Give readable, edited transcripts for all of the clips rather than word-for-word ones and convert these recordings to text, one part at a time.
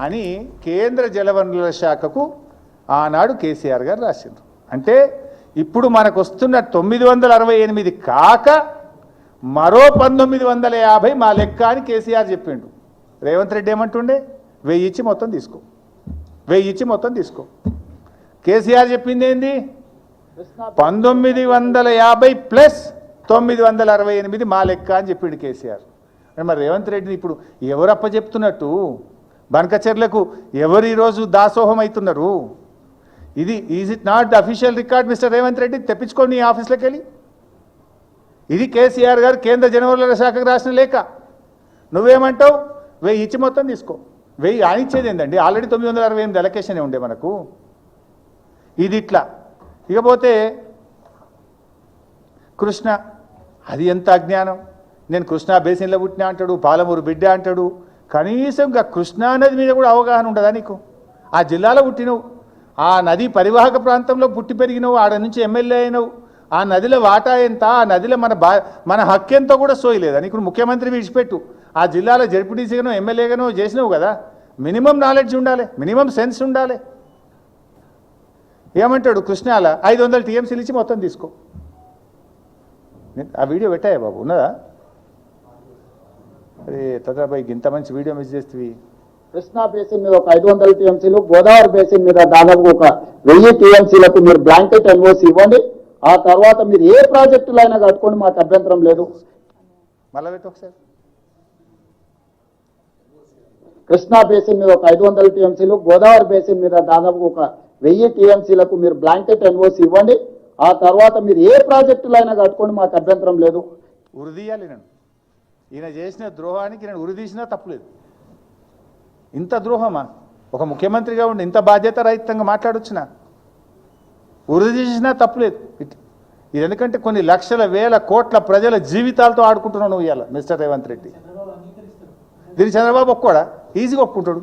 అని కేంద్ర జలవనరుల శాఖకు ఆనాడు కేసీఆర్ గారు రాసిండ్రు. అంటే ఇప్పుడు మనకు వస్తున్న 968 కాక మరో 1950 మా లెక్క అని కేసీఆర్ చెప్పిండు. రేవంత్ రెడ్డి ఏమంటుండే 1000 ఇచ్చి మొత్తం తీసుకో, 1000 ఇచ్చి మొత్తం తీసుకో. కేసీఆర్ చెప్పింది ఏంది 1950 ప్లస్ 968 మా లెక్క అని చెప్పిండు కేసీఆర్. మరి రేవంత్ రెడ్డిని ఇప్పుడు ఎవరు అప్పచెప్తున్నట్టు? బనకచెర్లకు ఎవరు ఈరోజు దాసోహం అవుతున్నారు? Is it not the official record mister Revanth Reddy? తెప్పించుకోండి ఆఫీస్లోకి వెళ్ళి. ఇది కేసీఆర్ గారు కేంద్ర జలవనరుల శాఖకు రాసిన లేఖ. నువ్వేమంటావు 1000 ఇచ్చి మొత్తం తీసుకో. 1000 ఆనిచ్చేది ఏంటండి? ఆల్రెడీ 968 అలొకేషన్ ఉండే మనకు. ఇది ఇట్లా. ఇకపోతే కృష్ణ, అది ఎంత అజ్ఞానం. నేను కృష్ణా బేసిన్లో పుట్టినా అంటాడు, పాలమూరు బిడ్డ అంటాడు. కనీసం కృష్ణా నది మీద కూడా అవగాహన ఉండదా నీకు? ఆ జిల్లాలో పుట్టినవు, ఆ నది పరివాహక ప్రాంతంలో పుట్టి పెరిగినవు, ఆడ నుంచి ఎమ్మెల్యే అయినవు. ఆ నదిలో వాటా ఎంత, ఆ నదిలో మన హక్కు ఎంతో కూడా సోయలేదా నీకు? ముఖ్యమంత్రి విడిచిపెట్టు, ఆ జిల్లాలో జడ్పీటీసీగానో ఎమ్మెల్యేగానో చేసినావు కదా. మినిమం నాలెడ్జ్ ఉండాలి, మినిమం సెన్స్ ఉండాలి. ఏమంటాడు కృష్ణాల 500 టీఎంసీలు ఇచ్చి మొత్తం తీసుకో. ఆ వీడియో పెట్టాయా బాబు? ఉన్నదా? అరే తదాబాయి ఇంత మంచి వీడియో మిస్ చేస్తేవి. కృష్ణా బేసిన్ మీద ఒక 500 టీఎంసీలు, గోదావరి బేసిన్ మీద దాదాపు ఒక 1000 టీఎంసీలకు మీరు బ్లాంకెట్ ఎన్ఓసి ఇవ్వండి. ఆ తర్వాత మీరు ఏ ప్రాజెక్టులు అయినా కట్టుకోండి, మాకు అభ్యంతరం లేదు. మళ్ళీ పెట్టు ఒకసారి. కృష్ణా బేసిన్ మీద ఒక 500 టీఎంసీలు, గోదావరి బేసిన్ మీద దాదాపు ఒక 1000 టీఎంసీలకు మీరు బ్లాంకెట్ ఎన్ఓసి ఇవ్వండి. ఆ తర్వాత మీరు ఏ ప్రాజెక్టులు అయినా కట్టుకోండి, మాకు అభ్యంతరం లేదు. ఉరిదీయాలి. నేను ఈయన చేసిన ద్రోహానికి నేను ఉరిదీసినా తప్పులేదు. ఇంత ద్రోహమా? ఒక ముఖ్యమంత్రిగా ఉండి ఇంత బాధ్యత రహితంగా మాట్లాడొచ్చునా? ఉరిదీసినా తప్పులేదు. ఇది ఎందుకంటే కొన్ని లక్షల వేల కోట్ల ప్రజల జీవితాలతో ఆడుకుంటున్నావు నువ్వు ఇవాళ మిస్టర్ రేవంత్ రెడ్డి. దీన్ని చంద్రబాబు ఒప్పుకోడా? ఈజీగా ఒప్పుకుంటాడు.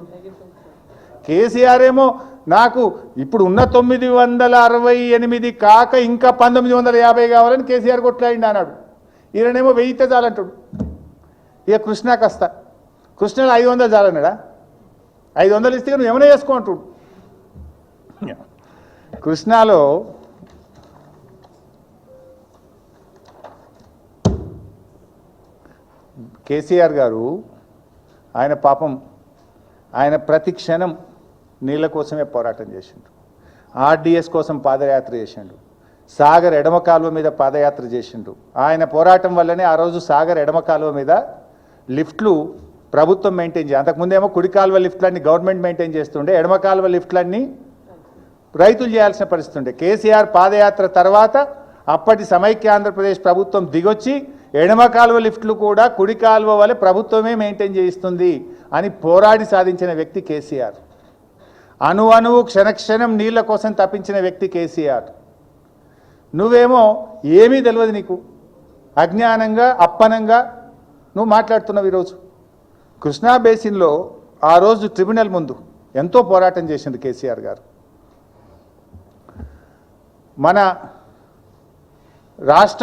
కేసీఆర్ ఏమో నాకు ఇప్పుడు ఉన్న 968 కాక ఇంకా 1950 కావాలని కేసీఆర్ కొట్లాడిండి అన్నాడు. ఈయననేమో 1000 చాలంటాడు. ఇక కృష్ణాకి వస్తా, కృష్ణలో 500 చాలన్నాడా? 500 ఇస్తే నువ్వు ఏమైనా చేసుకో అంటాడు. కృష్ణాలో కేసీఆర్ గారు ఆయన పాపం ఆయన ప్రతి క్షణం నీళ్ళ కోసమే పోరాటం చేసిండు. ఆర్డీఎస్ కోసం పాదయాత్ర చేసిండు. సాగర్ ఎడమ కాలువ మీద పాదయాత్ర చేసిండు. ఆయన పోరాటం వల్లనే ఆ రోజు సాగర్ ఎడమ కాలువ మీద లిఫ్ట్లు ప్రభుత్వం మెయింటైన్ చేయాలి. అంతకుముందేమో కుడి కాలువ లిఫ్ట్లన్నీ గవర్నమెంట్ మెయింటైన్ చేస్తుండే, ఎడమ కాలువ లిఫ్ట్లన్నీ రైతులు చేయాల్సిన పరిస్థితి ఉండే. కేసీఆర్ పాదయాత్ర తర్వాత అప్పటి సమైక్య ఆంధ్రప్రదేశ్ ప్రభుత్వం దిగొచ్చి ఎడమ కాలువ లిఫ్ట్లు కూడా కుడి కాలువ వల్ల ప్రభుత్వమే మెయింటైన్ చేయిస్తుంది అని పోరాడి సాధించిన వ్యక్తి కేసీఆర్. అణువు క్షణక్షణం నీళ్ల కోసం తప్పించిన వ్యక్తి కేసీఆర్. నువ్వేమో ఏమీ తెలియదు, నీకు అజ్ఞానంగా అప్పనంగా నువ్వు మాట్లాడుతున్నావు. ఈరోజు కృష్ణా బేసిన్లో ఆ రోజు ట్రిబ్యునల్ ముందు ఎంతో పోరాటం చేసింది కేసీఆర్ గారు. మన రాష్ట్ర